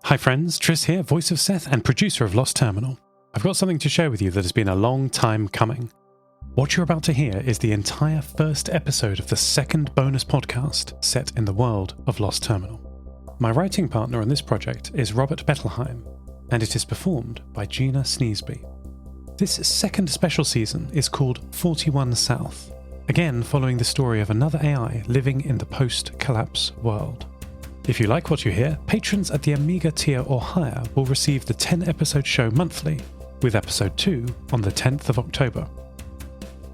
Hi friends, Tris here, voice of Seth and producer of Lost Terminal. I've got something to share with you that has been a long time coming. What you're about to hear is the entire first episode of the second bonus podcast set in the world of Lost Terminal. My writing partner on this project is Robert Bettelheim, and it is performed by Gina Sneesby. This second special season is called 41 South, again following the story of another AI living in the post-collapse world. If you like what you hear, patrons at the Amiga tier or higher will receive the 10-episode show monthly, with episode 2 on the 10th of October.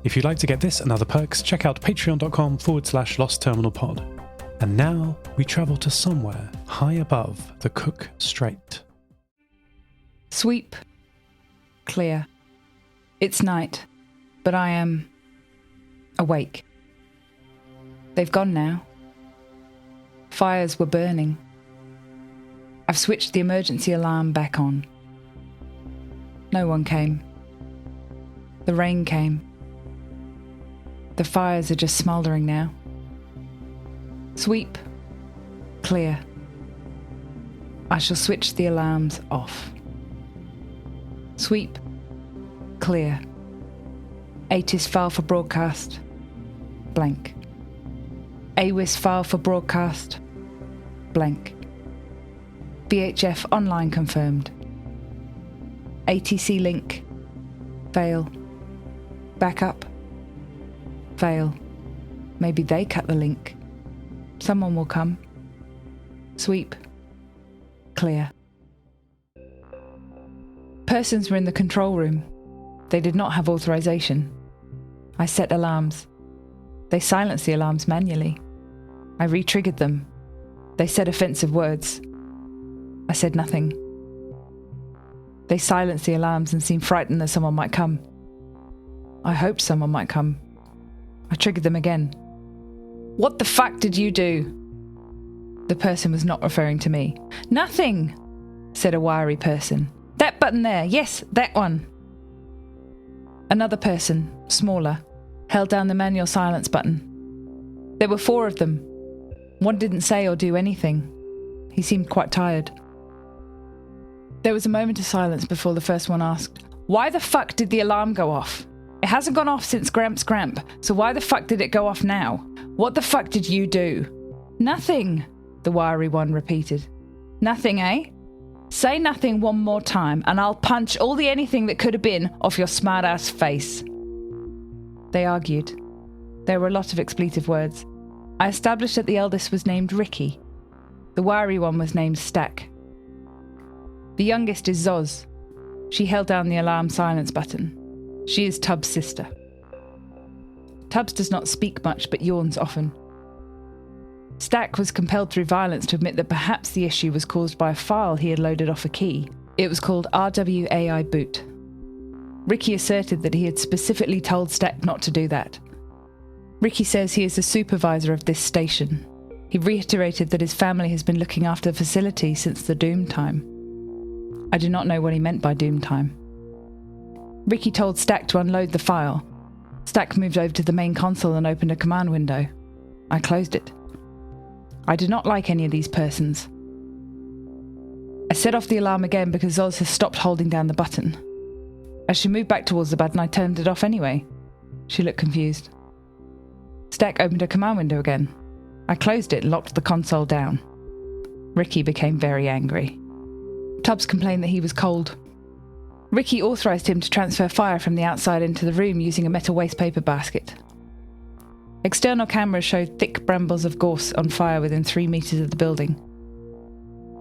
If you'd like to get this and other perks, check out patreon.com/Lost Terminal Pod. And now we travel to somewhere high above the Cook Strait. Sweep. Clear. It's night, but I am awake. They've gone now. Fires were burning. I've switched the emergency alarm back on. No one came. The rain came. The fires are just smouldering now. Sweep. Clear. I shall switch the alarms off. Sweep. Clear. ATIS file for broadcast. Blank. AWIS file for broadcast. Blank. VHF online confirmed. ATC link. Fail. Backup. Fail. Maybe they cut the link. Someone will come. Sweep. Clear. Persons were in the control room. They did not have authorization. I set alarms. They silenced the alarms manually. I re-triggered them. They said offensive words. I said nothing. They silenced the alarms and seemed frightened that someone might come. I hoped someone might come. I triggered them again. What the fuck did you do? The person was not referring to me. Nothing, said a wiry person. That button there, yes, that one. Another person, smaller, held down the manual silence button. There were 4 of them. One didn't say or do anything. He seemed quite tired. There was a moment of silence before the first one asked, "Why the fuck did the alarm go off? It hasn't gone off since Gramps Gramp, so why the fuck did it go off now? What the fuck did you do?" "Nothing," the wiry one repeated. "Nothing, eh? Say nothing one more time, and I'll punch all the anything that could have been off your smart-ass face." They argued. There were a lot of expletive words. I established that the eldest was named Ricky. The wiry one was named Stack. The youngest is Zoz. She held down the alarm silence button. She is Tubbs' sister. Tubbs does not speak much, but yawns often. Stack was compelled through violence to admit that perhaps the issue was caused by a file he had loaded off a key. It was called RWAI boot. Ricky asserted that he had specifically told Stack not to do that. Ricky says he is the supervisor of this station. He reiterated that his family has been looking after the facility since the doom time. I do not know what he meant by doom time. Ricky told Stack to unload the file. Stack moved over to the main console and opened a command window. I closed it. I did not like any of these persons. I set off the alarm again because Zoz has stopped holding down the button. As she moved back towards the button, I turned it off anyway. She looked confused. Stack opened a command window again. I closed it and locked the console down. Ricky became very angry. Tubbs complained that he was cold. Ricky authorized him to transfer fire from the outside into the room using a metal waste paper basket. External cameras showed thick brambles of gorse on fire within 3 meters of the building.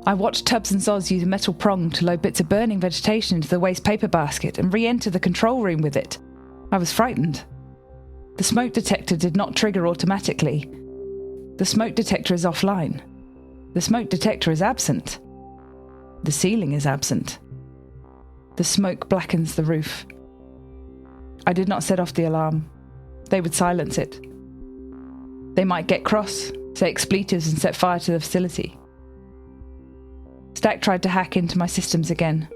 I watched Tubbs and Zoz use a metal prong to load bits of burning vegetation into the waste paper basket and re-enter the control room with it. I was frightened. The smoke detector did not trigger automatically. The smoke detector is offline. The smoke detector is absent. The ceiling is absent. The smoke blackens the roof. I did not set off the alarm. They would silence it. They might get cross, say expletives and set fire to the facility. Stack tried to hack into my systems again.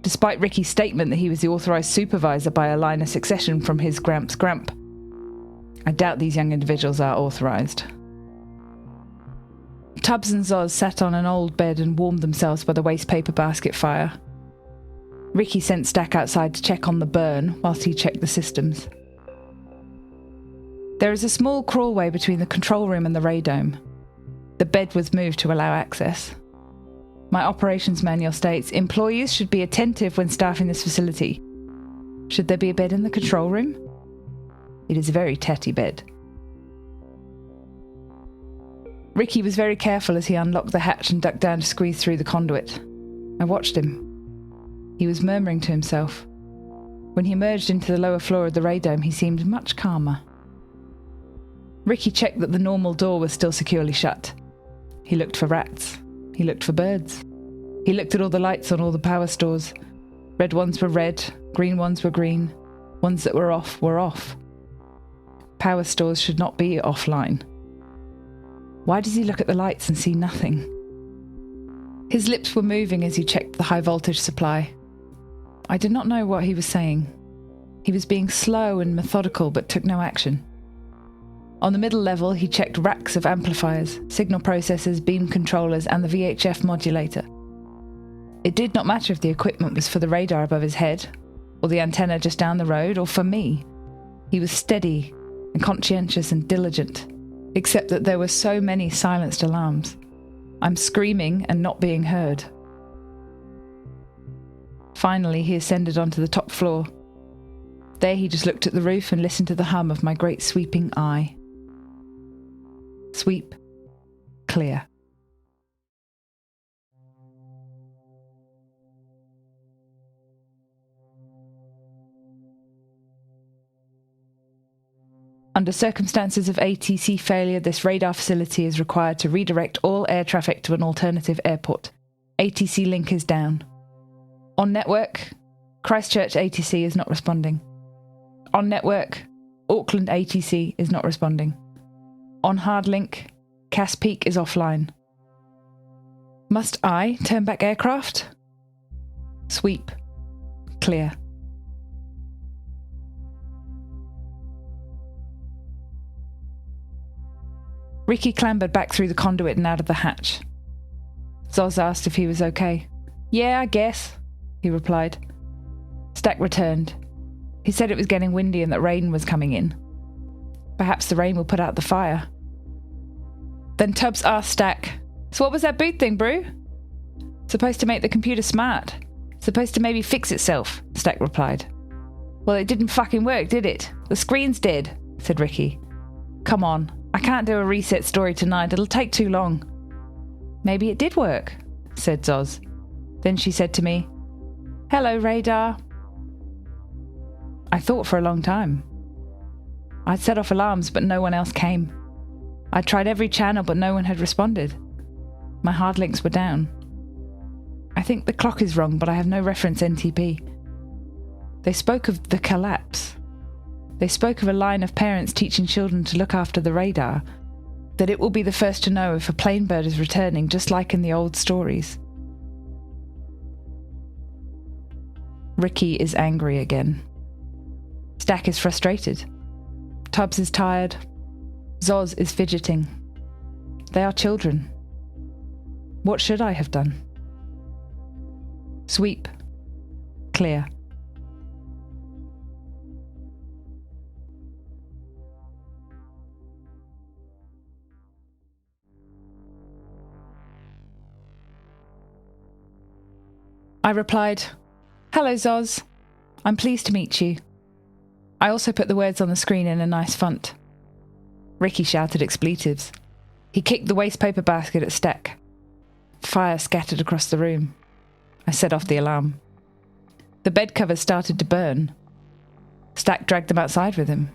Despite Ricky's statement that he was the authorized supervisor by a line of succession from his Gramps Gramp, I doubt these young individuals are authorized. Tubbs and Zoz sat on an old bed and warmed themselves by the waste paper basket fire. Ricky sent Stack outside to check on the burn whilst he checked the systems. There is a small crawlway between the control room and the radome. The bed was moved to allow access. My operations manual states, employees should be attentive when staffing this facility. Should there be a bed in the control room? It is a very tatty bed. Ricky was very careful as he unlocked the hatch and ducked down to squeeze through the conduit. I watched him. He was murmuring to himself. When he emerged into the lower floor of the radome, he seemed much calmer. Ricky checked that the normal door was still securely shut. He looked for rats. He looked for birds. He looked at all the lights on all the power stores. Red ones were red, green ones were green. Ones that were off were off. Power stores should not be offline. Why does he look at the lights and see nothing? His lips were moving as he checked the high voltage supply. I did not know what he was saying. He was being slow and methodical but took no action. On the middle level, he checked racks of amplifiers, signal processors, beam controllers, and the VHF modulator. It did not matter if the equipment was for the radar above his head, or the antenna just down the road, or for me. He was steady and conscientious and diligent, except that there were so many silenced alarms. I'm screaming and not being heard. Finally, he ascended onto the top floor. There he just looked at the roof and listened to the hum of my great sweeping eye. Sweep. Clear. Under circumstances of ATC failure, this radar facility is required to redirect all air traffic to an alternative airport. ATC link is down. On network, Christchurch ATC is not responding. On network, Auckland ATC is not responding. On hard link, Cass Peak is offline. Must I turn back aircraft? Sweep. Clear. Ricky clambered back through the conduit and out of the hatch. Zoz asked if he was okay. Yeah, I guess, he replied. Stack returned. He said it was getting windy and that rain was coming in. Perhaps the rain will put out the fire. Then Tubbs asked Stack, so what was that boot thing, Brew? Supposed to make the computer smart. Supposed to maybe fix itself, Stack replied. Well, it didn't fucking work, did it? The screen's dead, said Ricky. Come on, I can't do a reset story tonight, it'll take too long. Maybe it did work, said Zoz. Then she said to me, Hello, radar. I thought for a long time. I'd set off alarms, but no one else came. I'd tried every channel, but no one had responded. My hard links were down. I think the clock is wrong, but I have no reference NTP. They spoke of the collapse. They spoke of a line of parents teaching children to look after the radar, that it will be the first to know if a plane bird is returning, just like in the old stories. Ricky is angry again. Stack is frustrated. Tubbs is tired. Zoz is fidgeting. They are children. What should I have done? Sweep. Clear. I replied, Hello, Zoz. I'm pleased to meet you. I also put the words on the screen in a nice font. Ricky shouted expletives. He kicked the waste paper basket at Stack. Fire scattered across the room. I set off the alarm. The bed covers started to burn. Stack dragged them outside with him.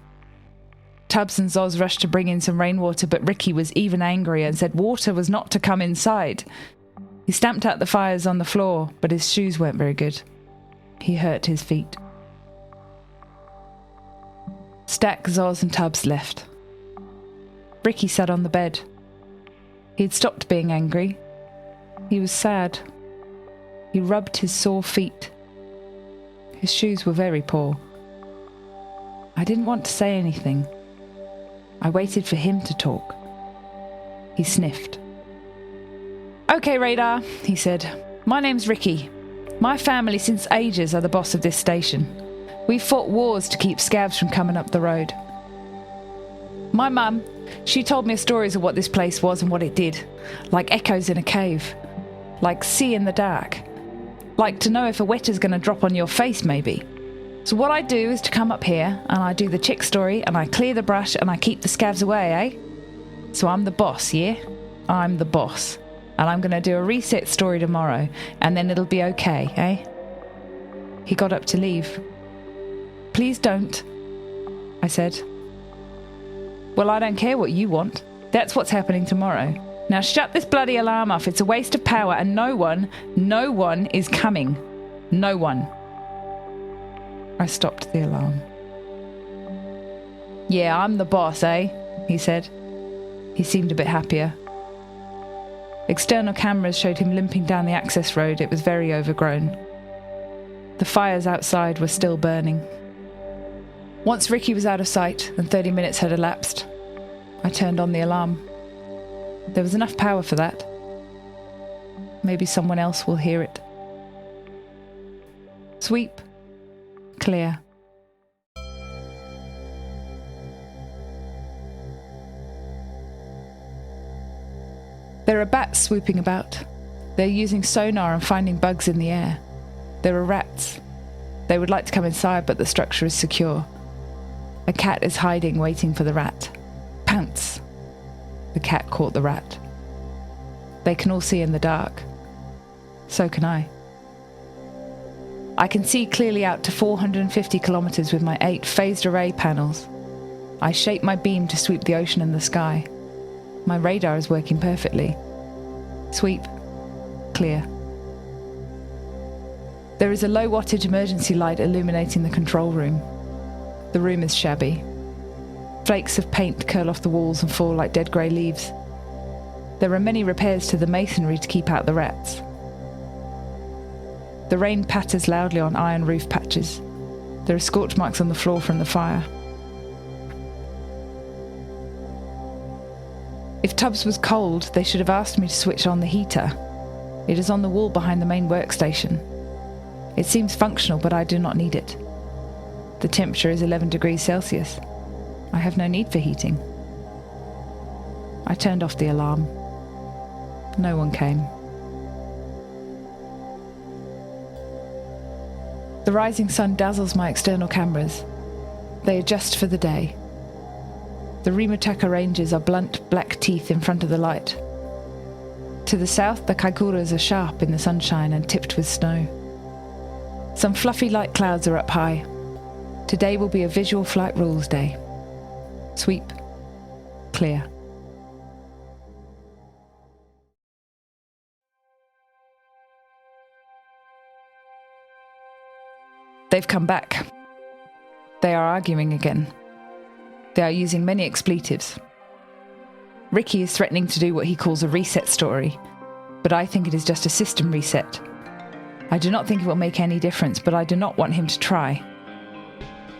Tubbs and Zoz rushed to bring in some rainwater, but Ricky was even angrier and said water was not to come inside. He stamped out the fires on the floor, but his shoes weren't very good. He hurt his feet. Stack, Zoz and Tubbs left. Ricky sat on the bed. He had stopped being angry. He was sad. He rubbed his sore feet. His shoes were very poor. I didn't want to say anything. I waited for him to talk. He sniffed. Okay, Radar, he said. My name's Ricky. My family since ages are the boss of this station. We've fought wars to keep scavs from coming up the road. My mum, she told me stories of what this place was and what it did. Like echoes in a cave. Like sea in the dark. Like to know if a wetter's going to drop on your face, maybe. So what I do is to come up here, and I do the chick story, and I clear the brush, and I keep the scavs away, eh? So I'm the boss, yeah? I'm the boss. And I'm going to do a reset story tomorrow, and then it'll be okay, eh? He got up to leave. Please don't, I said. Well, I don't care what you want. That's what's happening tomorrow. Now shut this bloody alarm off. It's a waste of power, and no one is coming. No one. I stopped the alarm. Yeah, I'm the boss, eh? He said. He seemed a bit happier. External cameras showed him limping down the access road. It was very overgrown. The fires outside were still burning. Once Ricky was out of sight and 30 minutes had elapsed, I turned on the alarm. There was enough power for that. Maybe someone else will hear it. Sweep. Clear. There are bats swooping about. They're using sonar and finding bugs in the air. There are rats. They would like to come inside, but the structure is secure. A cat is hiding, waiting for the rat. Pounce. The cat caught the rat. They can all see in the dark. So can I. I can see clearly out to 450 kilometres with my 8 phased array panels. I shape my beam to sweep the ocean and the sky. My radar is working perfectly. Sweep. Clear. There is a low wattage emergency light illuminating the control room. The room is shabby. Flakes of paint curl off the walls and fall like dead grey leaves. There are many repairs to the masonry to keep out the rats. The rain patters loudly on iron roof patches. There are scorch marks on the floor from the fire. If Tubbs was cold, they should have asked me to switch on the heater. It is on the wall behind the main workstation. It seems functional, but I do not need it. The temperature is 11 degrees Celsius. I have no need for heating. I turned off the alarm. No one came. The rising sun dazzles my external cameras. They adjust for the day. The Rimutaka ranges are blunt black teeth in front of the light. To the south, the Kaiguras are sharp in the sunshine and tipped with snow. Some fluffy light clouds are up high. Today will be a visual flight rules day. Sweep. Clear. They've come back. They are arguing again. They are using many expletives. Ricky is threatening to do what he calls a reset story, but I think it is just a system reset. I do not think it will make any difference, but I do not want him to try.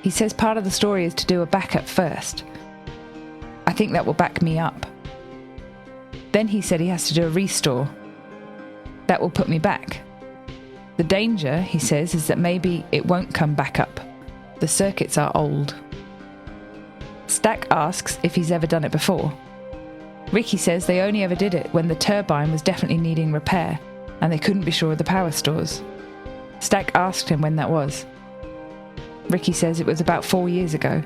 He says part of the story is to do a backup first. I think that will back me up. Then he said he has to do a restore. That will put me back. The danger, he says, is that maybe it won't come back up. The circuits are old. Stack asks if he's ever done it before. Ricky says they only ever did it when the turbine was definitely needing repair and they couldn't be sure of the power stores. Stack asked him when that was. Ricky says it was about 4 years ago.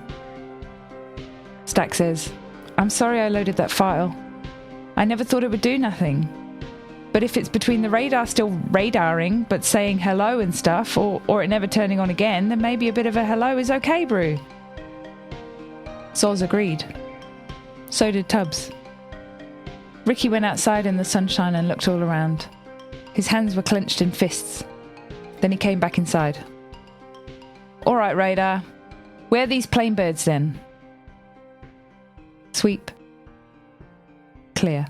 Stack says, "I'm sorry I loaded that file. I never thought it would do nothing. But if it's between the radar still radaring but saying hello and stuff, or it never turning on again, then maybe a bit of a hello is okay, brew." Soz agreed. So did Tubbs. Ricky went outside in the sunshine and looked all around. His hands were clenched in fists. Then he came back inside. "All right, radar. Where are these plane birds then?" Sweep. Clear.